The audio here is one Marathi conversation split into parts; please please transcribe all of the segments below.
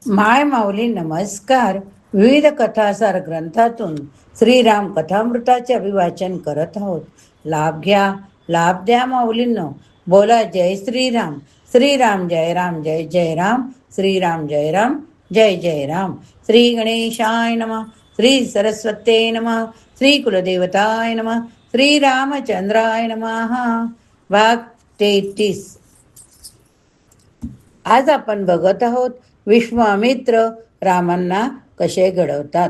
माय माऊली नमस्कार. विविध कथासार ग्रंथातून श्रीराम कथामृताचे अभिवाचन करत आहोत. लाभ घ्या, लाभ द्या माऊलींनो. बोला जय श्रीराम. श्रीराम जय राम, जय जय राम. श्रीराम जय राम, जय जय राम. श्री गणेशाय नमः. श्री सरस्वते नमः. श्री कुलदेवताय नमः. श्री रामचंद्राय नमः. भाग 33. आज आपण बघत आहोत विश्वामित्र रामांना कसे घडवतात.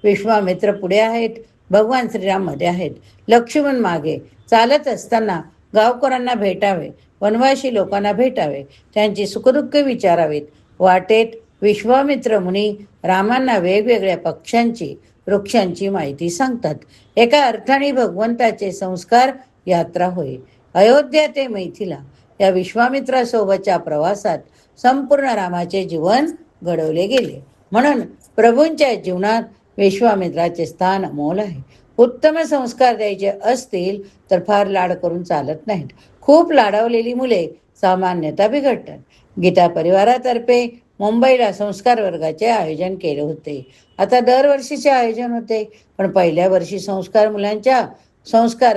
विश्वामित्र पुढे आहेत, भगवान श्रीराम मध्ये आहेत, लक्ष्मण मागे. चालत असताना गावकऱ्यांना भेटावे, वनवासी लोकांना भेटावे, त्यांची सुखदुःख विचारावीत. वाटेत विश्वामित्र मुनी रामांना वेगवेगळ्या पक्ष्यांची, वृक्षांची माहिती सांगतात. एका अर्थाने भगवंताचे संस्कार यात्रा होय. अयोध्या ते मैथिला या विश्वामित्रासोबतच्या प्रवासात संपूर्ण रामाचे जीवन घडवले गेले. म्हणून प्रभूंच्या जीवनात विश्वामित्राचे स्थान अमोल आहे. उत्तम संस्कार द्यायचे असतील तर फार लाड करून चालत नाहीत. खूप लाडवलेली मुले सामान्यतः बिघडतात. गीता परिवारातर्फे मुंबईला संस्कार वर्गाचे आयोजन केले होते. आता दरवर्षीचे आयोजन होते, पण पहिल्या वर्षी संस्कार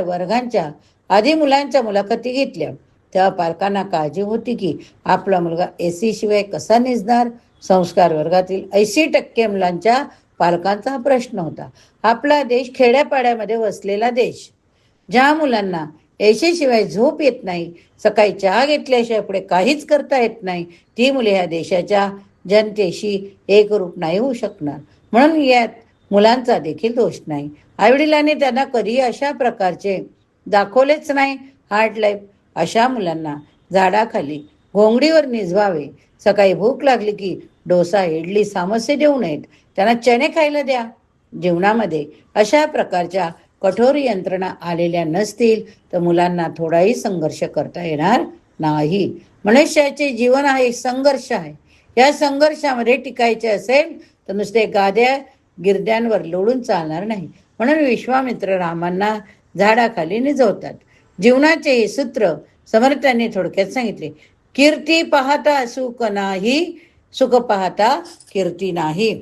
वर्गांच्या आधी मुलांच्या मुलाखती घेतल्या. तेव्हा पालकांना काळजी होती की आपला मुलगा एसी शिवाय कसा निजणार. संस्कार वर्गातील 80% मुलांच्या पालकांचा हा प्रश्न होता. आपला देश खेड्यापाड्यामध्ये वसलेला देश, ज्या मुलांना एसी शिवाय झोप येत नाही, सकाळी चहा घेतल्याशिवाय पुढे काहीच करता येत नाही, ती मुले ह्या देशाच्या जनतेशी एकरूप नाही होऊ शकणार. म्हणून यात मुलांचा देखील दोष नाही. आईवडिलांनी त्यांना कधी अशा प्रकारचे दाखवलेच नाही. हार्ड लाईफ अशा मुलांना झाडाखाली घोंगडीवर निजवावे. सकाळी भूक लागली की डोसा इडली सामोसे देऊ नयेत, त्यांना चणे खायला द्या. जीवनामध्ये अशा प्रकारच्या कठोर यंत्रणा आलेल्या नसतील तर मुलांना थोडाही संघर्ष करता येणार नाही. मनुष्याचे जीवन हा एक संघर्ष आहे. या संघर्षामध्ये टिकायचे असेल तर नुसते गाद्या गिरद्यांवर लोळून चालणार नाही. म्हणून विश्वामित्र रामांना झाडाखाली निजवतात. जीवनाचे हे सूत्र समर्थांनी थोडक्यात सांगितले. कीर्ती पाहता सुख नाही, सुख पाहता कीर्ती नाही.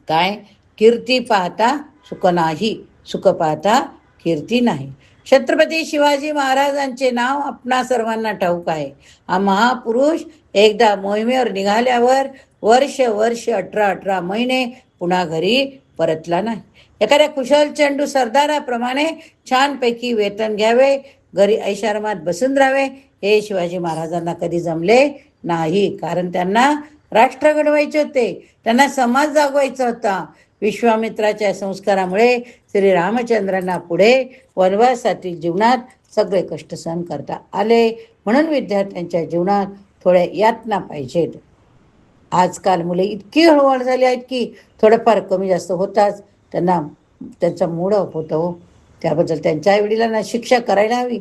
काय? कीर्ती पाहता सुख नाही, सुख पाहता कीर्ती नाही. छत्रपती शिवाजी महाराजांचे नाव आपणा सर्वांना ठाऊक आहे. हा महापुरुष एकदा मोहिमेवर निघाल्यावर वर्ष 18 महिने पुन्हा घरी परतला नाही. एखाद्या कुशल चेंडू सरदाराप्रमाणे छानपैकी वेतन घ्यावे, घरी ऐशारामात बसून राहावे, हे शिवाजी महाराजांना कधी जमले नाही. कारण त्यांना राष्ट्र घडवायचे होते, त्यांना समाज जागवायचा होता. विश्वामित्राच्या संस्कारामुळे श्री रामचंद्रांना पुढे वनवासातील जीवनात सगळे कष्ट सहन करता आले. म्हणून विद्यार्थ्यांच्या जीवनात थोड्या यातना पाहिजेत. आजकाल मुले इतकी हळूहळू झाली आहेत की थोडंफार कमी जास्त होताच त्यांचा मूड ऑफ होतो. त्याबद्दल त्यांच्या आईवडिलांना शिक्षा करायला हवी.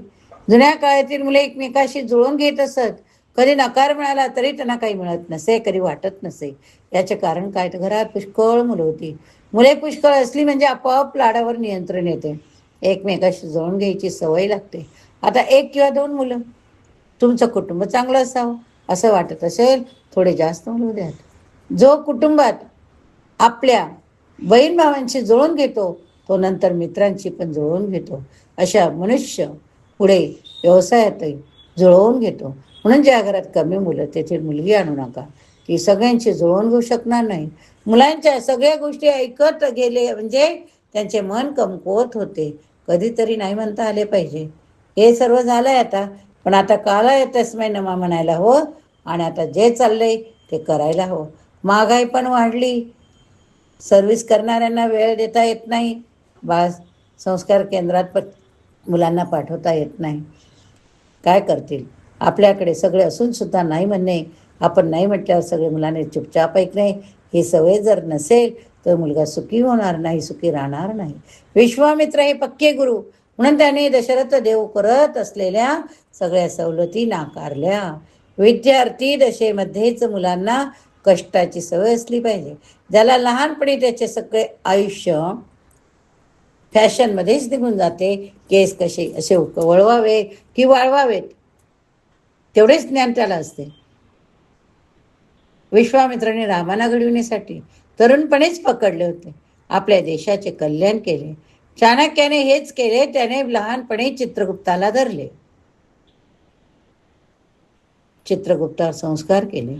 जुन्या काळातील मुले एकमेकाशी जुळून घेत असत. कधी नकार मिळाला तरी त्यांना काही मिळत नसे, कधी वाटत नसे. याचे कारण काय? तर घरात पुष्कळ मुलं होती. मुले पुष्कळ असली म्हणजे आपोआप लाडावर नियंत्रण येते, एकमेकाशी जुळून घ्यायची सवय लागते. आता 1 किंवा 2 मुलं, तुमचं कुटुंब चांगलं असावं असं वाटत असेल, थोडे जास्त मुलं द्या. जो कुटुंबात आपल्या बहीण भावांशी जुळून घेतो तो नंतर मित्रांशी पण जुळवून घेतो. अशा मनुष्य पुढे व्यवसायातही जुळवून घेतो. म्हणून ज्या घरात कमी मुलं तेथे मुलगी आणू नका, ती सगळ्यांची जुळवून घेऊ शकणार नाही. मुलांच्या सगळ्या गोष्टी ऐकत गेले म्हणजे त्यांचे मन कमकुवत होते. कधीतरी नाही म्हणता आले पाहिजे. हे सर्व झालंय आता, पण आता काला तस्मै नमा म्हणायला हो, आणि आता जे चाललंय ते करायला हो. महागाई पण वाढली, सर्व्हिस करणाऱ्यांना वेळ देता येत नाही, संस्कार केंद्रात पण मुलांना पाठवता येत नाही. काय करतील? आपल्याकडे सगळे असून सुद्धा नाही म्हणणे, आपण नाही म्हटल्यावर सगळे मुलांनी चुपचाप ऐकणे, ही सवय जर नसेल तर मुलगा सुखी होणार नाही, सुखी राहणार नाही. विश्वामित्र हे पक्के गुरु, म्हणून त्याने दशरथ देव करत असलेल्या सगळ्या सवलती नाकारल्या. विद्यार्थी दशेमध्येच मुलांना कष्टाची सवय असली पाहिजे. ज्याला लहानपणी त्याचे सगळे आयुष्य फॅशनमध्येच निघून जाते, केस कसे असे वळवावे की वाळवावेत तेवढेच ज्ञान त्याला असते. विश्वामित्राने रामाला घडविण्यासाठी तरुणपणीच पकडले होते. आपल्या देशाचे कल्याण केले. चाणक्याने हेच केले. त्याने लहानपणी चित्रगुप्ताला धरले, चित्रगुप्तावर संस्कार केले.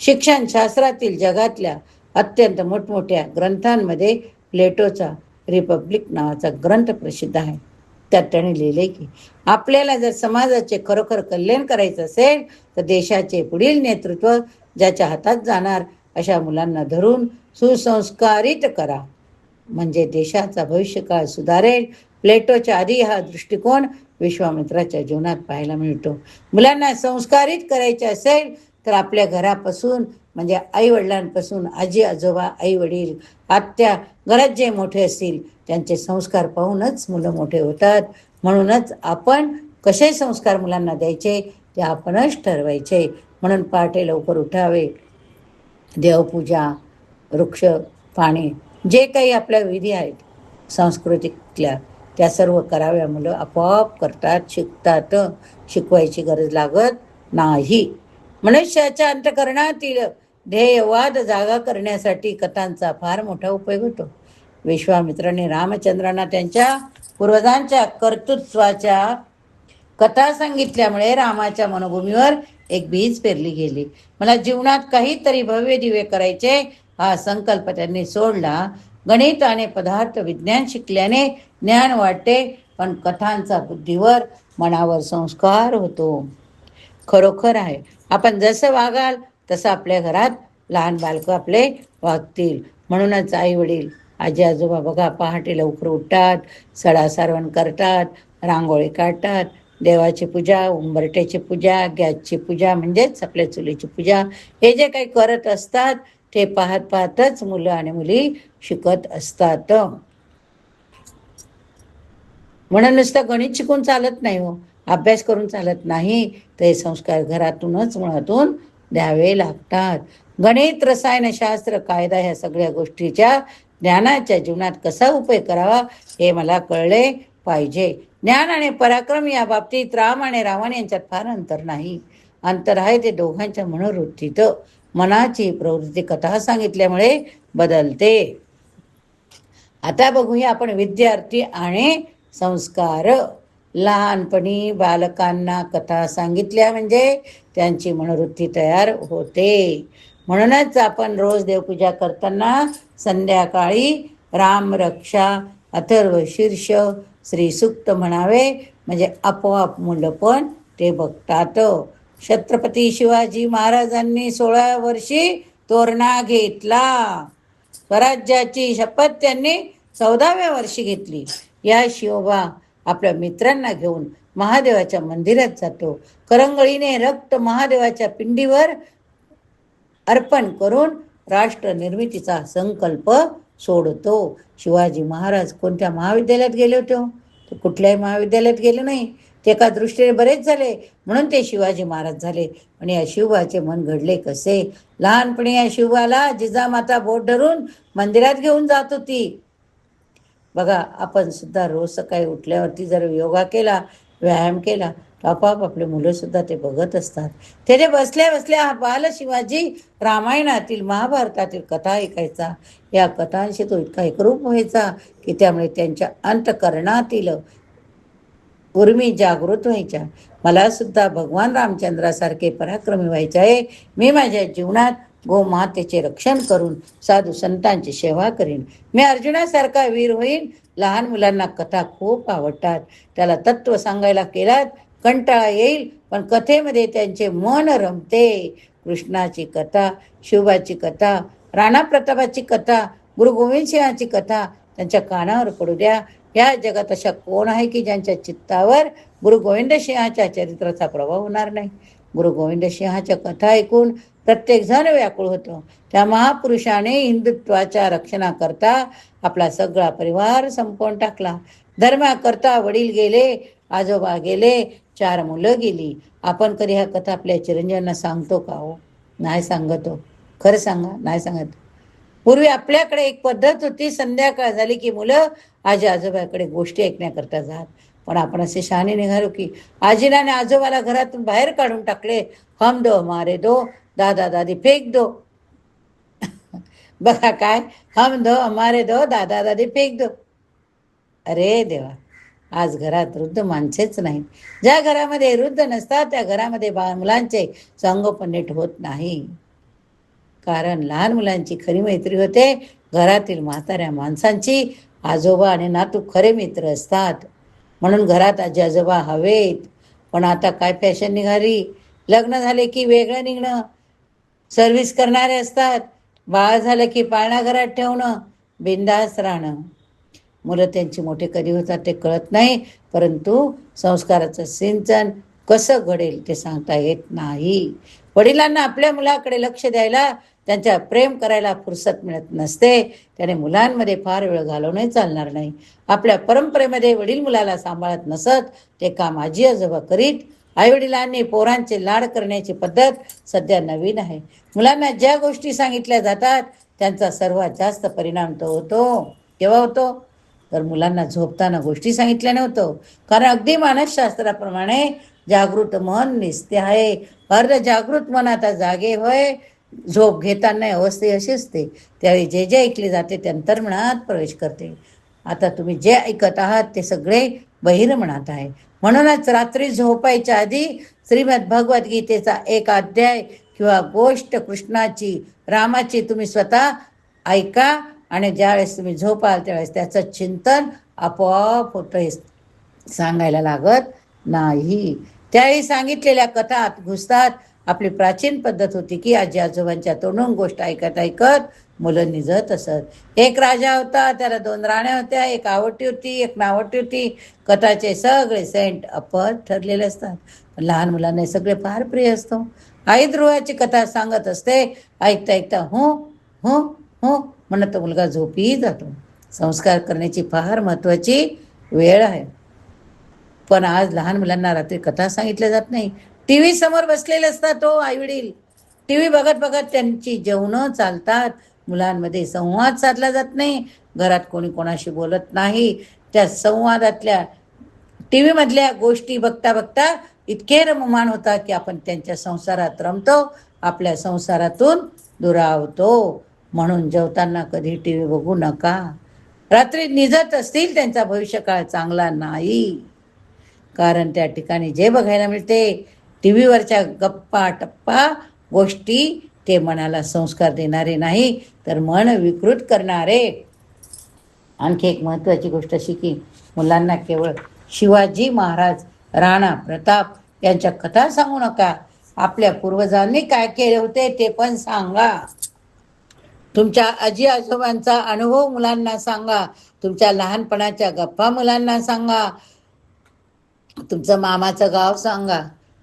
शिक्षण शास्त्रातील जगातल्या अत्यंत मोठमोठ्या ग्रंथांमध्ये प्लेटोचा रिपब्लिक नावाचा ग्रंथ प्रसिद्ध आहे. त्यात त्याने लिहिले की आपल्याला जर समाजाचे खरोखर कल्याण करायचं असेल तर देशाचे पुढील नेतृत्व ज्याच्या हातात जाणार अशा मुलांना धरून सुसंस्कारित करा, म्हणजे देशाचा भविष्यकाळ सुधारेल. प्लेटोच्या आधी हा दृष्टिकोन विश्वामित्राच्या जीवनात पाहायला मिळतो. मुलांना संस्कारित करायचे असेल तर आपल्या घरापासून, म्हणजे आई वडिलांपासून, आजी आजोबा, आई वडील, आत्या, घरात जे मोठे असतील त्यांचे संस्कार पाहूनच मुलं मोठे होतात. म्हणूनच आपण कसे संस्कार मुलांना द्यायचे ते आपणच ठरवायचे. म्हणून पहाटे लवकर उठावे, देवपूजा, वृक्ष पाणी, जे काही आपल्या विधी आहेत सांस्कृतिकल्या त्या सर्व कराव्या. मुलं आपोआप करतात, शिकतात. शिकवायची गरज लागत नाही. मनुष्याच्या अंतःकरणातील ध्येयवाद जागा करण्यासाठी कथांचा फार मोठा उपयोग होतो. विश्वामित्राने रामचंद्रांना त्यांच्या पूर्वजांच्या कर्तृत्वाच्या कथा सांगितल्यामुळे रामाच्या मनोभूमीवर एक बीज पेरली गेली. मला जीवनात काहीतरी भव्य दिव्य करायचे हा संकल्प त्यांनी सोडला. गणित आणि पदार्थ विज्ञान शिकल्याने ज्ञान वाटते, पण कथांचा बुद्धीवर, मनावर संस्कार होतो. खरोखर आहे, आपण जसं वागाल तसं आपल्या घरात लहान बालकं आपले वागतील. म्हणूनच आई वडील, आजी आजोबा बघा, पहाटे लवकर उठतात, सडा सारवण करतात, रांगोळी काढतात, देवाची पूजा, उंबरट्याची पूजा, गॅसची पूजा म्हणजेच आपल्या चुलीची पूजा, हे जे काही करत असतात ते पाहत पाहतच मुलं आणि मुली शिकत असतात. म्हणून नुसतं गणित शिकून चालत नाही हो, अभ्यास करून चालत नाही. ते संस्कार घरातूनच, मुळातून द्यावे लागतात. गणित, रसायनशास्त्र, कायदा ह्या सगळ्या गोष्टीच्या ज्ञानाच्या जीवनात कसा उपयोग करावा हे मला कळले पाहिजे. ज्ञान आणि पराक्रम या बाबतीत राम आणि रावण यांच्यात फार अंतर नाही. अंतर आहे ते दोघांच्या मनोवृत्तीत. मनाची प्रवृत्ती कथा सांगितल्यामुळे बदलते. आता बघूया आपण विद्यार्थी आणि संस्कार. लहानपणी बालकांना कथा सांगितल्या म्हणजे त्यांची मनोवृत्ती तयार होते. म्हणूनच आपण रोज देवपूजा करताना संध्याकाळी रामरक्षा, अथर्व शीर्ष, श्रीसूक्त म्हणावे, म्हणजे आपोआप मुलं पण ते बघतात. छत्रपती शिवाजी महाराजांनी 16 वर्षी तोरणा घेतला. स्वराज्याची शपथ त्यांनी 14व्या वर्षी घेतली. या शिवबा आपल्या मित्रांना घेऊन महादेवाच्या मंदिरात जातो. करंगळीने रक्त महादेवाच्या पिंडीवर अर्पण करून राष्ट्र निर्मितीचा संकल्प सोडतो. शिवाजी महाराज कोणत्या महाविद्यालयात गेले होते? तर कुठल्याही महाविद्यालयात गेले नाही. ते एका दृष्टीने बरेच झाले, म्हणून ते शिवाजी महाराज झाले. आणि या शिवबाचे मन घडले कसे? लहानपणी या शिवबाला जिजामाता बोट धरून मंदिरात घेऊन जात होती. बघा, आपण सुद्धा रोज सकाळी उठल्यावरती जर योगा केला, व्यायाम केला, तर आपोआप आपले मुलं सुद्धा ते बघत असतात. ते बसल्या बसल्या हा बाल शिवाजी रामायणातील, महाभारतातील कथा ऐकायचा. या कथांशी तो इतका एकरूप व्हायचा की त्यामुळे त्यांच्या अंतःकरणातील उर्मी जागृत व्हायच्या. मला सुद्धा भगवान रामचंद्रासारखे पराक्रमी व्हायचे आहे. मी माझ्या जीवनात गोमातेचे रक्षण करून साधू संतांची सेवा करीन. मी अर्जुनासारखा वीर होईन. लहान मुलांना कथा खूप आवडतात. त्याला तत्व सांगायला केलात कंटाळा येईल, पण कथेमध्ये त्यांचे मन रमते. कृष्णाची कथा, शिवबाची कथा, राणा प्रतापाची कथा, गुरु गोविंद सिंहाची कथा त्यांच्या कानावर पडू द्या. या जगात अशा कोण आहे की ज्यांच्या चित्तावर गुरु गोविंद सिंहाच्या चरित्राचा प्रभाव होणार नाही? गुरु गोविंद सिंहाच्या कथा ऐकून प्रत्येक जण व्याकुळ होतो. त्या महापुरुषाने हिंदुत्वाच्या रक्षणाकरता आपला सगळा परिवार संपवून टाकला. धर्माकरता वडील गेले, आजोबा गेले, 4 मुलं गेली. आपण कधी ह्या कथा आपल्या चिरंजीवांना सांगतो का हो? नाही सांगतो. खरं सांगा, नाही सांगत. पूर्वी आपल्याकडे एक पद्धत होती, संध्याकाळ झाली की मुलं आजी आजोबाकडे गोष्टी ऐकण्याकरता जात. पण आपण असे शहाणे निघालो की आजीला आणि आजोबाला घरातून बाहेर काढून टाकले. हम दो हमारे दो, दादा दादी फेक दो. बघा काय, हम दो हमारे दो, दादा दादी फेक दो. अरे देवा, आज घरात वृद्ध माणसेच नाहीत. ज्या घरामध्ये वृद्ध नसतात त्या घरामध्ये मुलांचे संगोपन नीट होत नाही. कारण लहान मुलांची खरी मैत्री होते घरातील म्हाताऱ्या माणसांची. आजोबा आणि नातू खरे मित्र असतात. म्हणून घरात आजी आजोबा हवेत. पण आता काय फॅशन निघाली, लग्न झाले की वेगळं निघणं, सर्व्हिस करणारे असतात, बाळ झालं की पाळणा घरात ठेवणं, बिंदास राहणं. मुलं त्यांची मोठे कधी होतात ते कळत नाही, परंतु संस्काराचं सिंचन कसं घडेल ते सांगता येत नाही. वडिलांना आपल्या मुलाकडे लक्ष द्यायला, त्यांच्या प्रेम करायला फुरसत मिळत नसते. त्याने मुलांमध्ये फार वेळ घालवणे चालणार नाही. आपल्या परंपरेमध्ये वडील मुलाला सांभाळत नसत, ते काम आजी आजोबा करीत. आईवडिलांनी पोरांचे लाड करण्याची पद्धत सध्या नवीन आहे. मुलांना ज्या गोष्टी सांगितल्या जातात त्यांचा सर्वात जास्त परिणाम तो होतो. केव्हा होतो? तर मुलांना झोपताना गोष्टी सांगितल्या नव्हतं. कारण अगदी मानसशास्त्राप्रमाणे जागृत मन निस्ते आहे. अर्ध जागृत मन आता जागे होय. झोप घेताना अवस्था अशी असते, त्यावेळी जे जे ऐकले जाते ते अंतर्मनात प्रवेश करते. आता तुम्ही जे ऐकत आहात ते सगळे बहिर्मनात आहे. म्हणूनच रात्री झोपायच्या आधी श्रीमद भगवद्गीतेचा एक अध्याय किंवा गोष्ट कृष्णाची, रामाची तुम्ही स्वतः ऐका. आणि ज्यावेळेस तुम्ही झोपाल त्यावेळेस त्याचं चिंतन आपोआप होतं. हे सांगायला लागत नाही. त्यावेळी सांगितलेल्या कथा आत घुसतात. आपली प्राचीन पद्धत होती की आजी आजोबांच्या तोंडून गोष्ट ऐकत ऐकत मुलं निजत असत. एक राजा होता, त्याला 2 राण्या होत्या. एक आवडती होती, एक नावडती होती. कथाचे सगळे सेंट अपद ठरलेले असतात, पण लहान मुलांना हे सगळे फार प्रिय असतो. आई ध्रुवाची कथा सांगत असते. ऐकता ऐकता हो हो हो म्हणत तो मुलगा झोपीही जातो. संस्कार करण्याची फार महत्वाची वेळ आहे. पण आज लहान मुलांना रात्री कथा सांगितल्या जात नाही. टीव्ही समोर बसलेले असतात तो आईवडील. टीव्ही बघत बघत त्यांची जेवणं चालतात. मुलांमध्ये संवाद साधला जात नाही. घरात कोणी कोणाशी बोलत नाही. त्या संवादातल्या टीव्ही मधल्या गोष्टी बघता बघता इतके रममाण होतात की आपण त्यांच्या संसारात रमतो, आपल्या संसारातून दुरावतो. म्हणून जेवताना कधी टीव्ही बघू नका. रात्री निजत असतील त्यांचा भविष्यकाळ चांगला नाही. कारण त्या ठिकाणी जे बघायला मिळते टीव्हीवरच्या गप्पा टप्पा गोष्टी, ते मनाला संस्कार देणारे नाही तर मन विकृत करणारे. आणखी एक महत्वाची गोष्ट अशी की मुलांना केवळ शिवाजी महाराज, राणा प्रताप यांच्या कथा सांगू नका. आपल्या पूर्वजांनी काय केले होते ते पण सांगा. तुमच्या आजी आजोबांचा अनुभव मुलांना सांगा. तुमच्या लहानपणाच्या गप्पा मुलांना सांगा. तुमचं मामाचं गाव सांगा.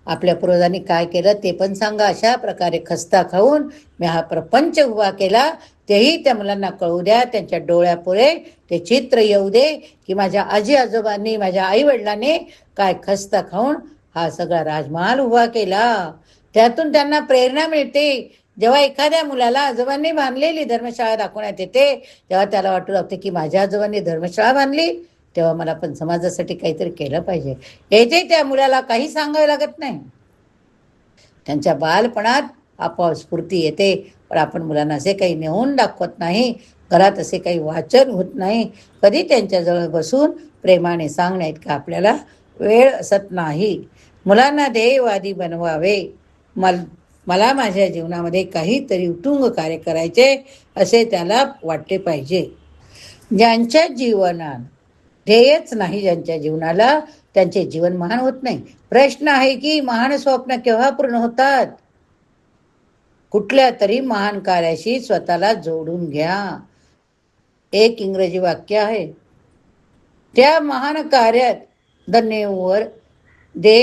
आपल्या पूर्वजांनी काय केलं ते पण सांगा. अशा प्रकारे खस्ता खाऊन मी हा प्रपंच उभा केला तेही त्या मुलांना कळू द्या. त्यांच्या डोळ्यापुढे ते चित्र येऊ दे की माझ्या आजी आजोबांनी, माझ्या आई वडिलांनी काय खस्ता खाऊन हा सगळा राजमहाल उभा केला. त्यातून त्यांना प्रेरणा मिळते. जेव्हा एखाद्या मुलाला आजोबांनी बांधलेली धर्मशाळा दाखवण्यात येते तेव्हा त्याला वाटू लागते की माझ्या आजोबांनी धर्मशाळा बांधली, तेव्हा मला पण समाजासाठी काहीतरी केलं पाहिजे. येथे त्या मुलाला काही सांगावे लागत नाही. त्यांच्या बालपणात आपोआप स्फूर्ती येते. पण आपण मुलांना असे काही नेऊन दाखवत नाही. घरात असे काही वाचन होत नाही. कधी त्यांच्याजवळ बसून प्रेमाने सांगण्यात का आपल्याला वेळ असत नाही. मुलांना ध्येयवादी बनवावे. मला माझ्या जीवनामध्ये काहीतरी उत्तुंग कार्य करायचे असे त्याला वाटले पाहिजे. ज्यांच्या जीवनात ध्येयच नाही, ज्यांच्या जीवनाला, त्यांचे जीवन महान होत नाही. प्रश्न आहे की महान स्वप्न केव्हा पूर्ण होतात? कुठल्या तरी महान कार्याशी स्वतःला जोडून घ्या. एक इंग्रजी वाक्य आहे, त्या महान कार्यात they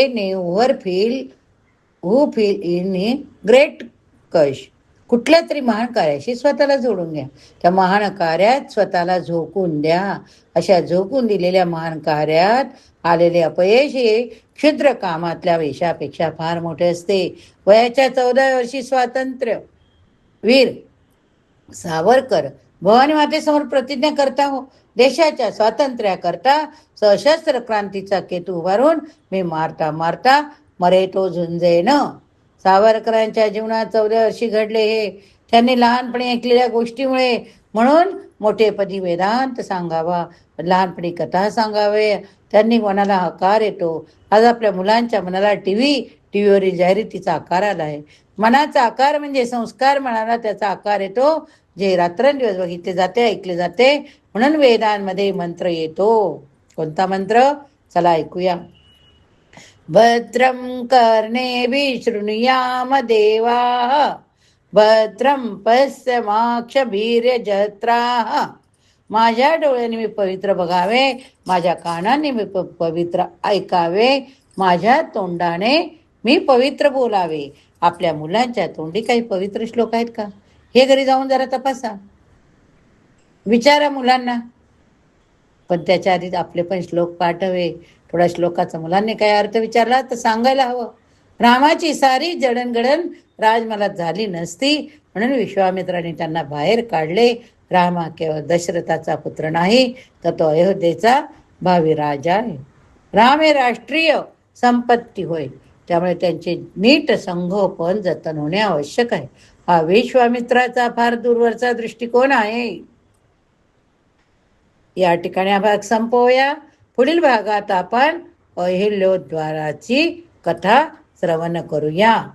never feel who feel in great कश. कुठल्या तरी महान कार्याशी स्वतःला जोडून घ्या. त्या महान कार्यात स्वतःला झोकून द्या. अशा झोकून दिलेल्या महान कार्यात आलेले अपयश हे क्षुद्र कामातल्या यशापेक्षा फार मोठे असते. वयाच्या 14व्या वर्षी स्वातंत्र्य वीर सावरकर भवानी मातेसमोर प्रतिज्ञा करता हो, देशाच्या स्वातंत्र्याकरता सशस्त्र क्रांतीचा केतू उभारून मी मारता मारता मरे तो झुंजेन. सावरकरांच्या जीवनात 14व्या वर्षी घडले हे त्यांनी लहानपणी ऐकलेल्या गोष्टीमुळे, म्हणून मोठेपदी वेदांत सांगावा, लहानपणी कथा सांगावे. त्यांनी मनाला आकार येतो. आज आपल्या मुलांच्या मनाला टीव्हीवरील जाहिरातीचा आकार आला आहे. मनाचा आकार म्हणजे संस्कार, मनाला त्याचा आकार येतो जे रात्रंदिवस बघितले जाते, ऐकले जाते. म्हणून वेदांमध्ये मंत्र येतो. कोणता मंत्र? चला ऐकूया. भद्रं कर्णेभिः शृणुयाम देवाः, भद्रं पश्यमाक्षभिर्यजत्राः. माझ्या डोळ्यांनी मी पवित्र बघावे, माझ्या कानाने मी पवित्र ऐकावे, माझ्या तोंडाने मी पवित्र बोलावे. आपल्या मुलांच्या तोंडी काही पवित्र श्लोक आहेत का? हे घरी जाऊन जरा तपासा, विचारा मुलांना. पण त्याच्या आधी आपले पण श्लोक पाठवे. थोड्या श्लोकाचा मुलांनी काय अर्थ विचारला तर सांगायला हवं. रामाची सारी जडणघडण राजमहालात झाली नसती, म्हणून विश्वामित्राने त्यांना बाहेर काढले. राम हा केवळ दशरथाचा पुत्र नाही, तर तो अयोध्येचा भावी राजा आहे. राम हे राष्ट्रीय संपत्ती होय, त्यामुळे त्यांचे नीट संगोपन जतन होणे आवश्यक आहे. हा विश्वामित्राचा फार दूरवरचा दृष्टिकोन आहे. या ठिकाणी हा भाग संपवूया. पुढील भागात आपण अहिल्योद्वाराची कथा श्रवण करूया.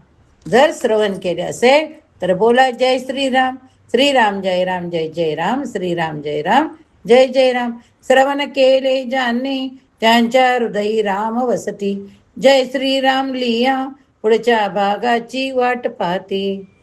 जर श्रवण केले असेल तर बोला जय श्रीराम. श्रीराम जय राम, जय जय राम. श्रीराम जय राम, जय जय राम. श्रवण केले ज्यांनी त्यांच्या हृदयी राम वसती. जय श्रीराम लिया पुढच्या भागाची वाट पाहते.